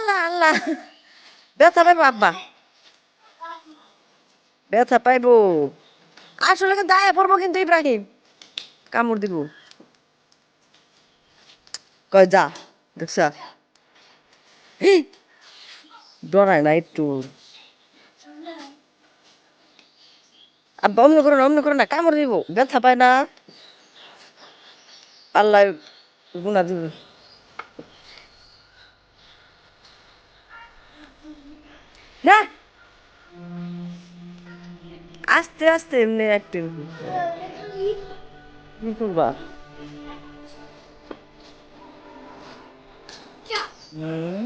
আল্লাহ আল্লাহ ব্যথা পাইবো আব্বা ব্যথা পাইবো আসলে কিন্তু আয়া পড়বো কিন্তু ইব্রাহিম কামড় দিব কয় যা দেখছ ডরায় না একটু আব্বা অমনি করো না কামড় দিব ব্যথা পায় না আল্লাহ গুনা দিব না আস্তে আস্তে এমনি একটু কি করবা হুম